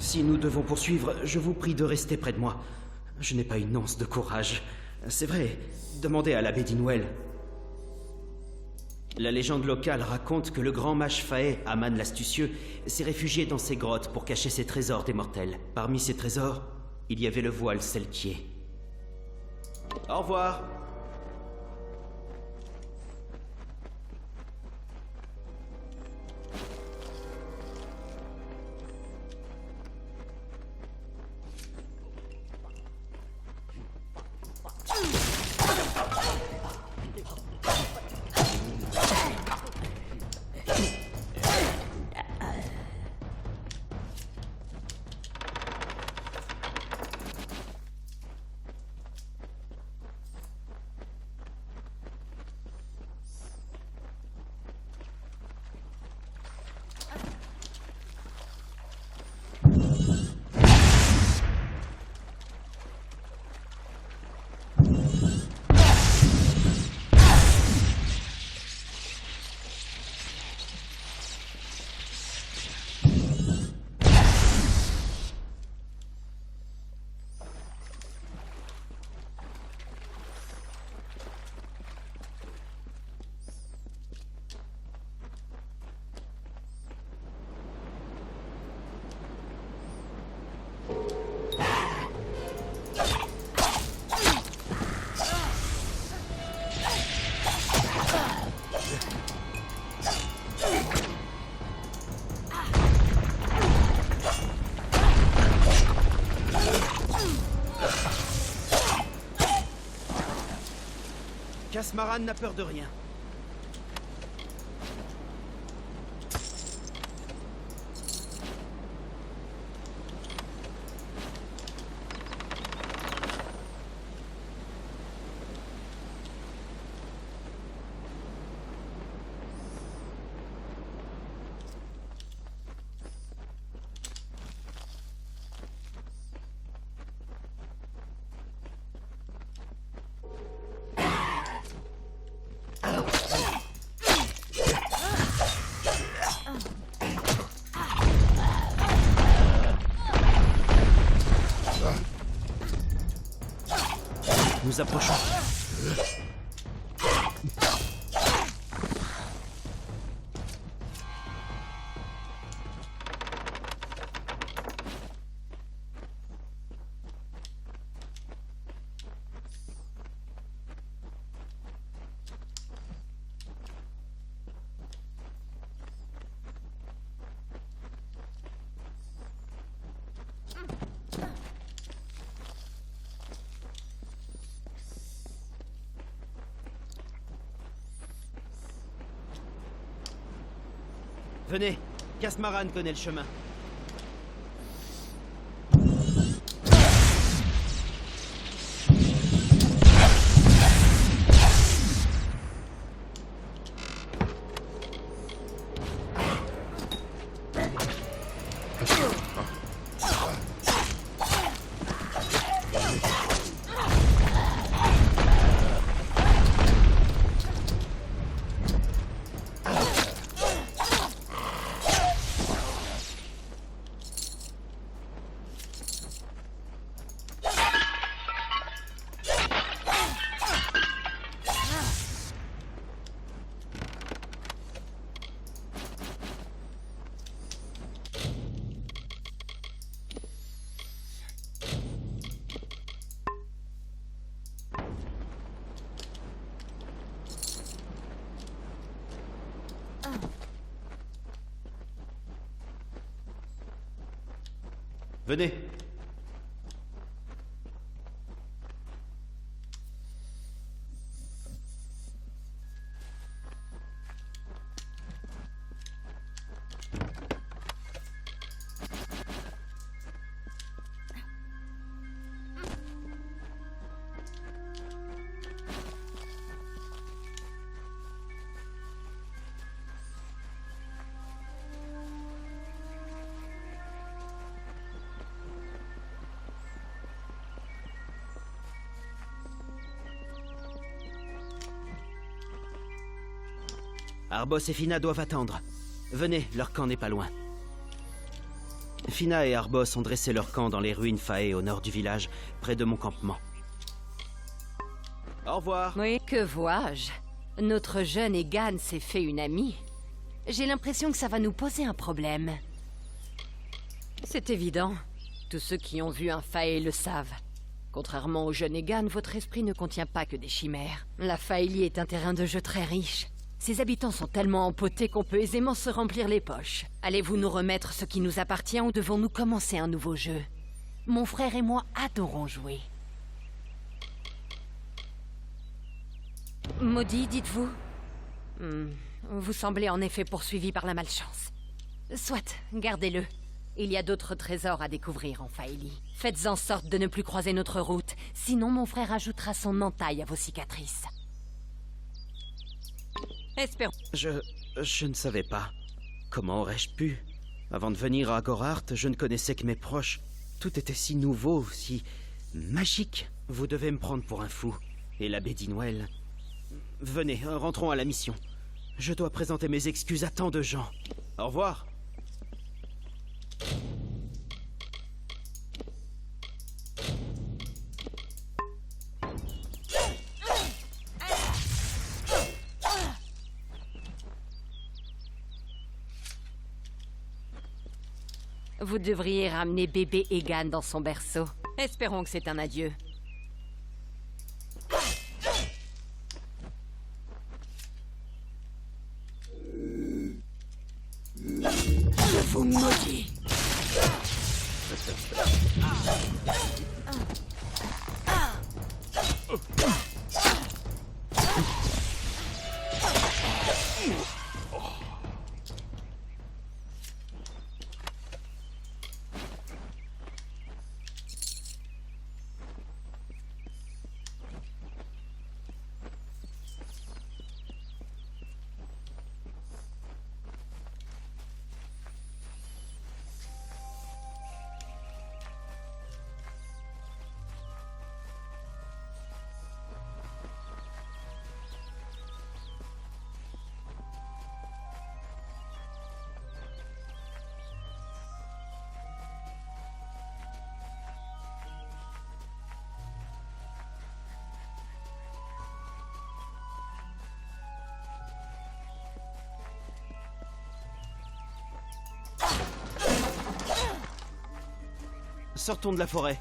Si nous devons poursuivre, je vous prie de rester près de moi. Je n'ai pas une once de courage. C'est vrai, demandez à l'abbé d'Inwell. La légende locale raconte que le grand mage Fae, Aman l'astucieux, s'est réfugié dans ces grottes pour cacher ses trésors des mortels. Parmi ces trésors, il y avait le voile Selkier. Au revoir. Casmaran n'a peur de rien. Nous approchons. Venez, Casmaran connaît le chemin. Venez. Arbos et Fina doivent attendre. Venez, leur camp n'est pas loin. Fina et Arbos ont dressé leur camp dans les ruines Fae au nord du village, près de mon campement. Au revoir. Oui, que vois-je? Notre jeune Egan s'est fait une amie. J'ai l'impression que ça va nous poser un problème. C'est évident. Tous ceux qui ont vu un Fae le savent. Contrairement au jeune Egan, votre esprit ne contient pas que des chimères. La Faelie est un terrain de jeu très riche. Ses habitants sont tellement empotés qu'on peut aisément se remplir les poches. Allez-vous nous remettre ce qui nous appartient ou devons-nous commencer un nouveau jeu? Mon frère et moi adorons jouer. Maudit, dites-vous? Vous semblez en effet poursuivi par la malchance. Soit, gardez-le. Il y a d'autres trésors à découvrir en Faelie. Faites en sorte de ne plus croiser notre route, sinon mon frère ajoutera son entaille à vos cicatrices. Espérons. Je ne savais pas. Comment aurais-je pu? Avant de venir à Gorhart, je ne connaissais que mes proches. Tout était si nouveau, si magique. Vous devez me prendre pour un fou. Et l'abbé Dinwell... Venez, rentrons à la mission. Je dois présenter mes excuses à tant de gens. Au revoir. Vous devriez ramener bébé Egan dans son berceau. Espérons que c'est un adieu. Je vous maudis. Sortons de la forêt.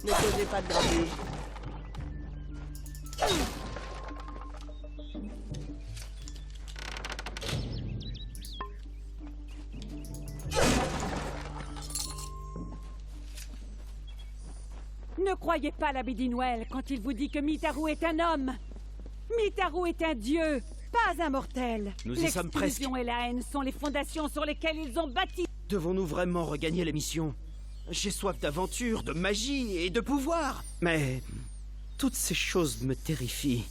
Ne causez pas de grabuge. Ne croyez pas l'abbé Dinwell quand il vous dit que Mitaru est un homme. Mitaru est un dieu, pas un mortel. Nous y sommes presque. L'exclusion et la haine sont les fondations sur lesquelles ils ont bâti. Devons-nous vraiment regagner la mission? J'ai soif d'aventure, de magie et de pouvoir. Mais toutes ces choses me terrifient.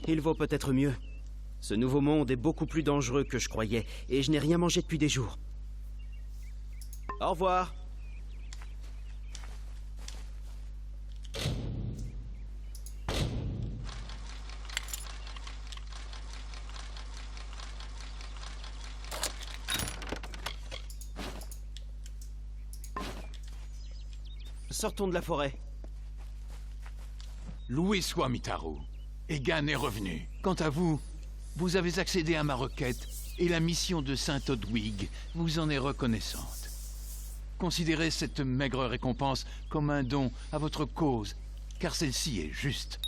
Il vaut peut-être mieux. Ce nouveau monde est beaucoup plus dangereux que je croyais, et je n'ai rien mangé depuis des jours. Au revoir. Sortons de la forêt. Loué soit Mitaru. Egan est revenu. Quant à vous, vous avez accédé à ma requête et la mission de Saint Odwig vous en est reconnaissante. Considérez cette maigre récompense comme un don à votre cause, car celle-ci est juste.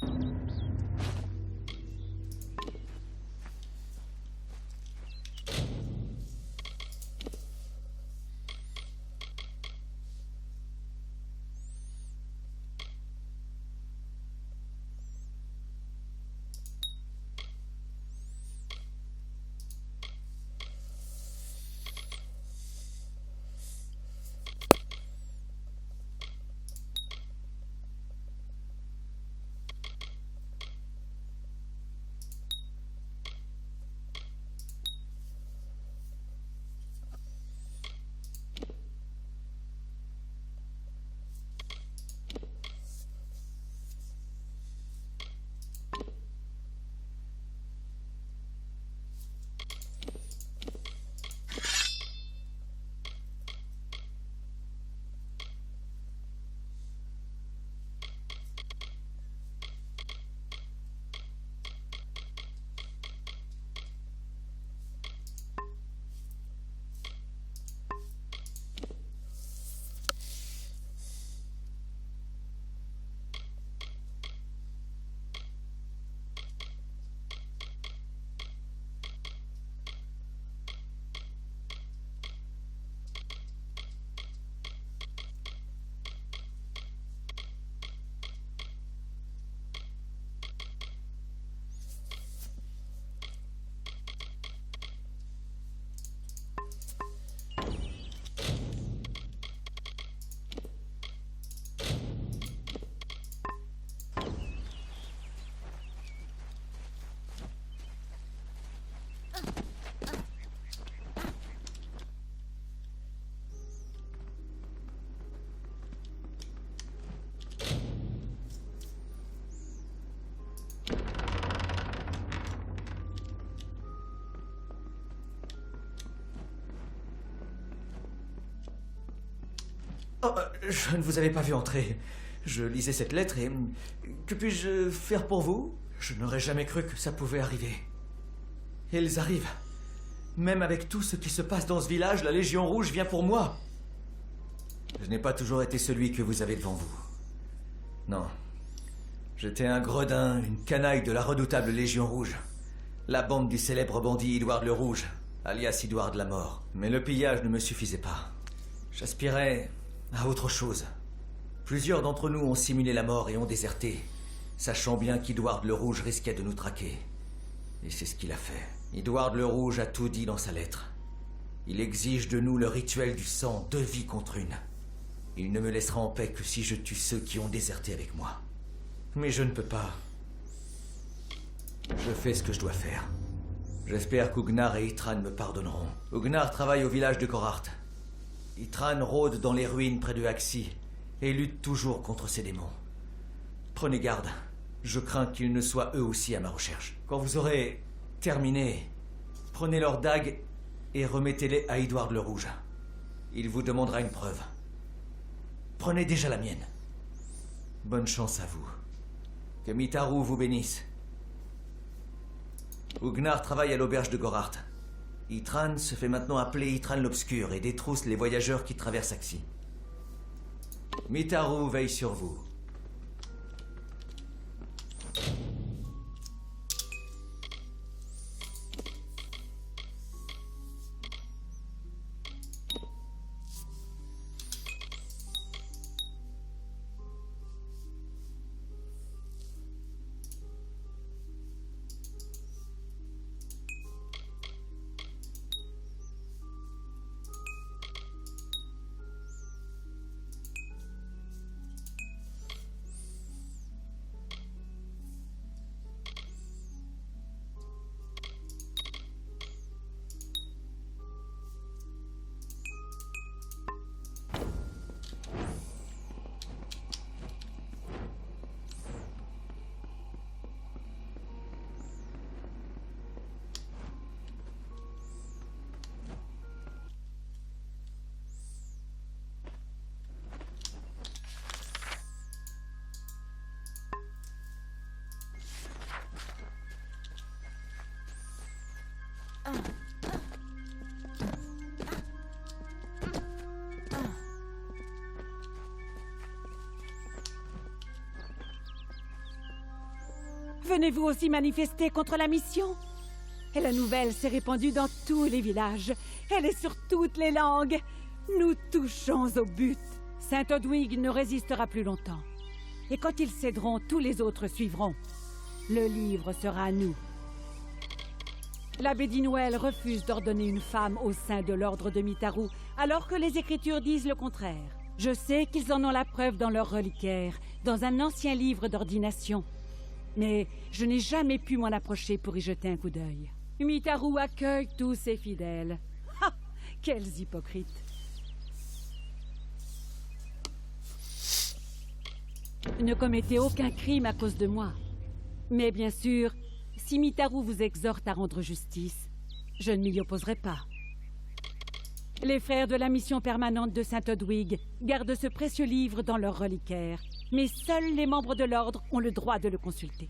Oh, je ne vous avais pas vu entrer. Je lisais cette lettre et... Que puis-je faire pour vous? Je n'aurais jamais cru que ça pouvait arriver. Et ils arrivent. Même avec tout ce qui se passe dans ce village, la Légion Rouge vient pour moi. Je n'ai pas toujours été celui que vous avez devant vous. Non. J'étais un gredin, une canaille de la redoutable Légion Rouge. La bande du célèbre bandit Édouard le Rouge, alias Édouard de la Mort. Mais le pillage ne me suffisait pas. J'aspirais à autre chose. Plusieurs d'entre nous ont simulé la mort et ont déserté, sachant bien qu'Édouard le Rouge risquait de nous traquer. Et c'est ce qu'il a fait. Édouard le Rouge a tout dit dans sa lettre. Il exige de nous le rituel du sang, 2 vies contre 1. Il ne me laissera en paix que si je tue ceux qui ont déserté avec moi. Mais je ne peux pas. Je fais ce que je dois faire. J'espère qu'Ugnar et Ytran me pardonneront. Ugnar travaille au village de Gorart. Ytran rôde dans les ruines près de Haxi et lutte toujours contre ces démons. Prenez garde. Je crains qu'ils ne soient eux aussi à ma recherche. Quand vous aurez terminé, prenez leurs dagues et remettez-les à Édouard le Rouge. Il vous demandera une preuve. Prenez déjà la mienne. Bonne chance à vous. Que Mitaru vous bénisse. Ugnar travaille à l'auberge de Gorart. Ytran se fait maintenant appeler Ytran l'Obscur et détrousse les voyageurs qui traversent Haxi. Mitaru veille sur vous. Venez-vous aussi manifester contre la mission? Et la nouvelle s'est répandue dans tous les villages. Elle est sur toutes les langues. Nous touchons au but. Saint Odwig ne résistera plus longtemps. Et quand ils céderont, tous les autres suivront. Le livre sera à nous. L'abbé Dinwell refuse d'ordonner une femme au sein de l'ordre de Mitaru, alors que les Écritures disent le contraire. Je sais qu'ils en ont la preuve dans leur reliquaire, dans un ancien livre d'ordination. Mais je n'ai jamais pu m'en approcher pour y jeter un coup d'œil. Mitaru accueille tous ses fidèles. Ha! Quels hypocrites! Ne commettez aucun crime à cause de moi. Mais bien sûr, si Mitaru vous exhorte à rendre justice, je ne m'y opposerai pas. Les frères de la mission permanente de Saint Odwig gardent ce précieux livre dans leur reliquaire, mais seuls les membres de l'ordre ont le droit de le consulter.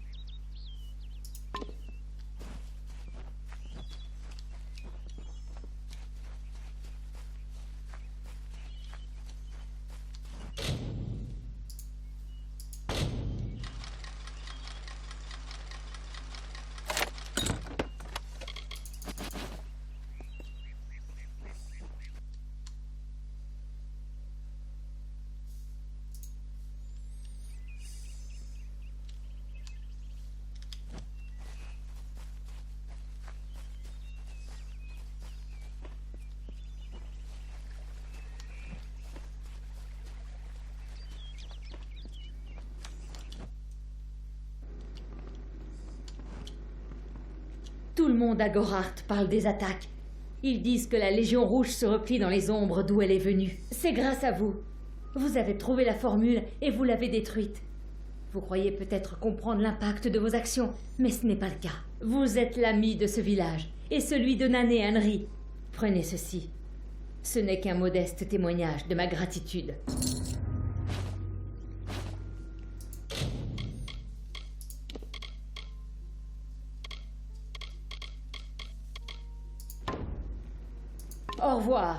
Tout le monde à Gorart parle des attaques. Ils disent que la Légion Rouge se replie dans les ombres d'où elle est venue. C'est grâce à vous. Vous avez trouvé la formule et vous l'avez détruite. Vous croyez peut-être comprendre l'impact de vos actions, mais ce n'est pas le cas. Vous êtes l'ami de ce village, et celui de Nané Henry. Prenez ceci. Ce n'est qu'un modeste témoignage de ma gratitude. Au revoir.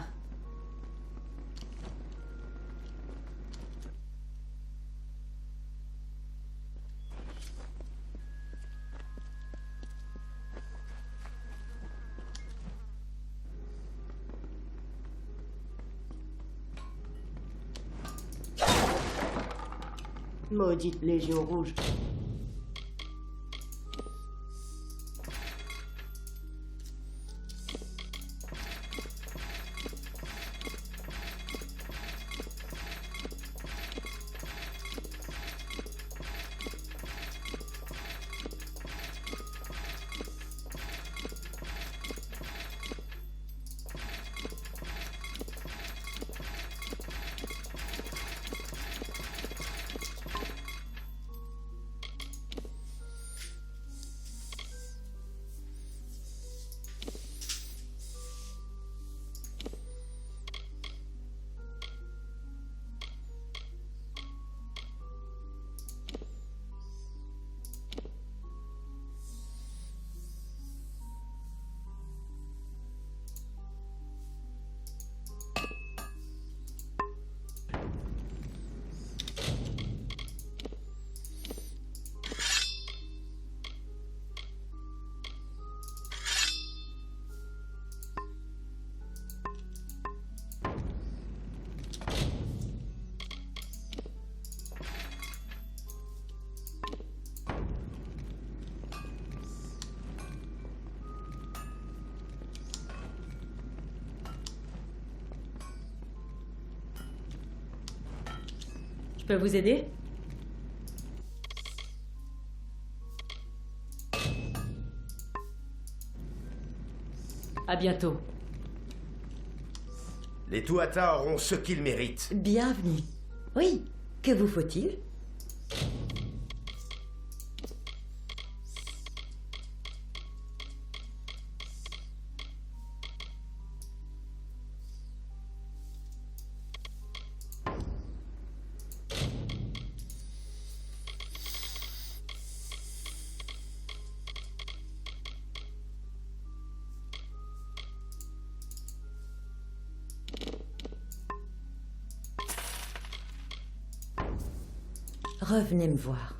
Maudite Légion Rouge. Je peux vous aider? À bientôt. Les Tuatha auront ce qu'ils méritent. Bienvenue. Oui, que vous faut-il? Revenez me voir.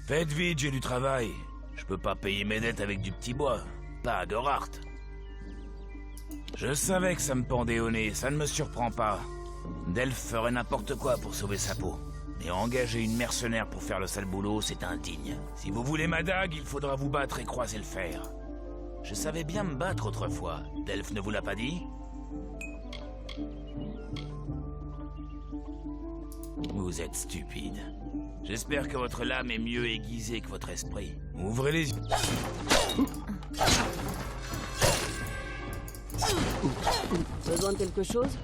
Faites vite, j'ai du travail. Je peux pas payer mes dettes avec du petit bois. Pas de rart. Je savais que ça me pendait au nez, ça ne me surprend pas. Delphes ferait n'importe quoi pour sauver sa peau. Mais engager une mercenaire pour faire le sale boulot, c'est indigne. Si vous voulez ma dague, il faudra vous battre et croiser le fer. Je savais bien me battre autrefois. Delphes ne vous l'a pas dit? Vous êtes stupide. J'espère que votre lame est mieux aiguisée que votre esprit. Ouvrez les yeux. Besoin de quelque chose?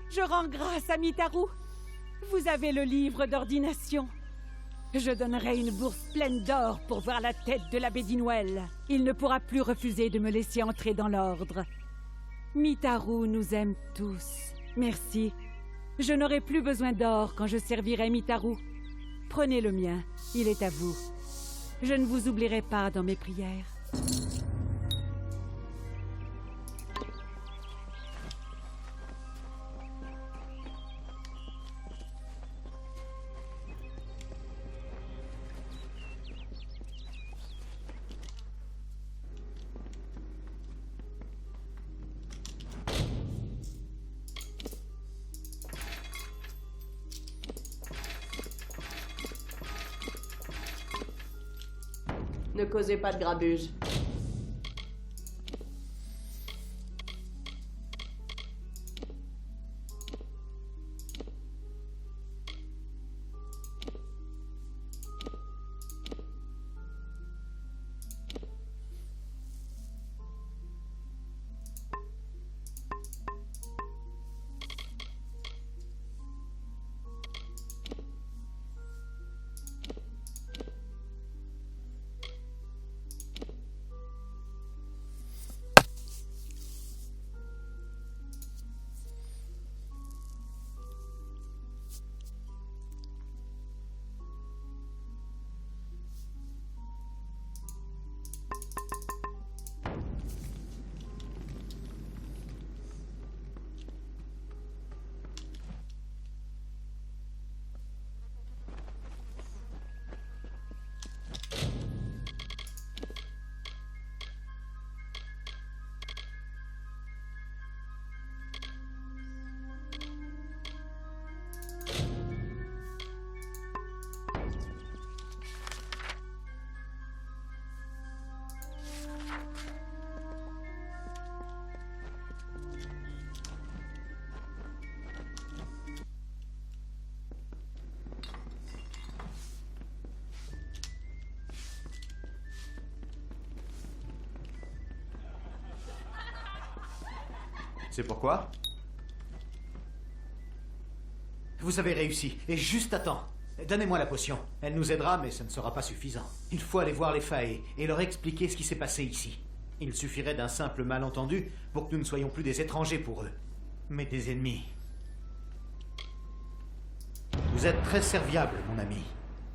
Je rends grâce à Mitaru. Vous avez le livre d'ordination. Je donnerai une bourse pleine d'or pour voir la tête de l'abbé Dinwell. Il ne pourra plus refuser de me laisser entrer dans l'ordre. Mitaru nous aime tous. Merci. Je n'aurai plus besoin d'or quand je servirai Mitaru. Prenez le mien, il est à vous. Je ne vous oublierai pas dans mes prières. Ne causez pas de grabuge. C'est pourquoi? Vous avez réussi, et juste à temps. Donnez-moi la potion. Elle nous aidera, mais ça ne sera pas suffisant. Il faut aller voir les Fae et leur expliquer ce qui s'est passé ici. Il suffirait d'un simple malentendu pour que nous ne soyons plus des étrangers pour eux, mais des ennemis. Vous êtes très serviable, mon ami.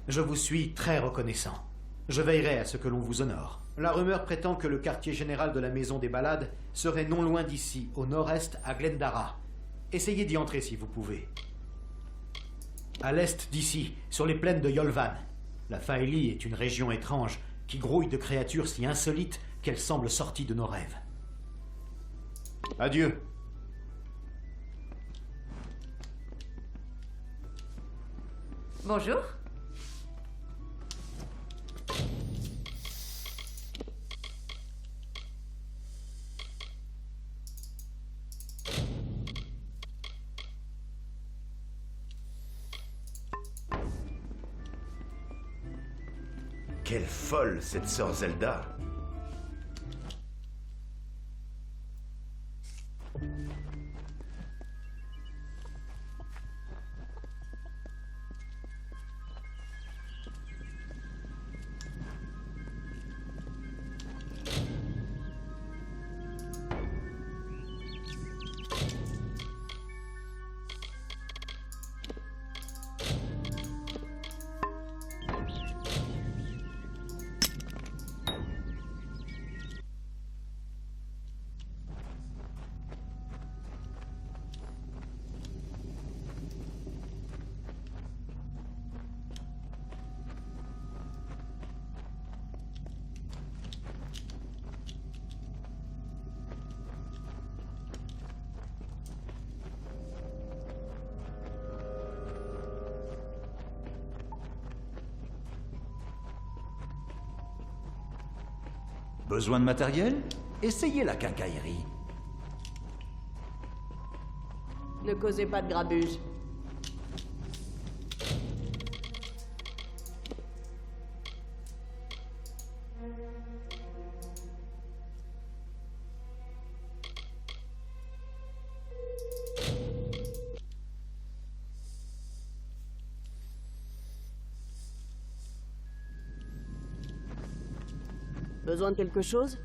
Je vous suis très reconnaissant. Je veillerai à ce que l'on vous honore. La rumeur prétend que le quartier général de la Maison des Ballades serait non loin d'ici, au nord-est, à Glendara. Essayez d'y entrer si vous pouvez. À l'est d'ici, sur les plaines de Yolvan. La Faeli est une région étrange qui grouille de créatures si insolites qu'elles semblent sorties de nos rêves. Adieu. Bonjour. Quelle folle, cette sœur Zelda. Besoin de matériel? Essayez la quincaillerie. Ne causez pas de grabuge. Besoin de quelque chose?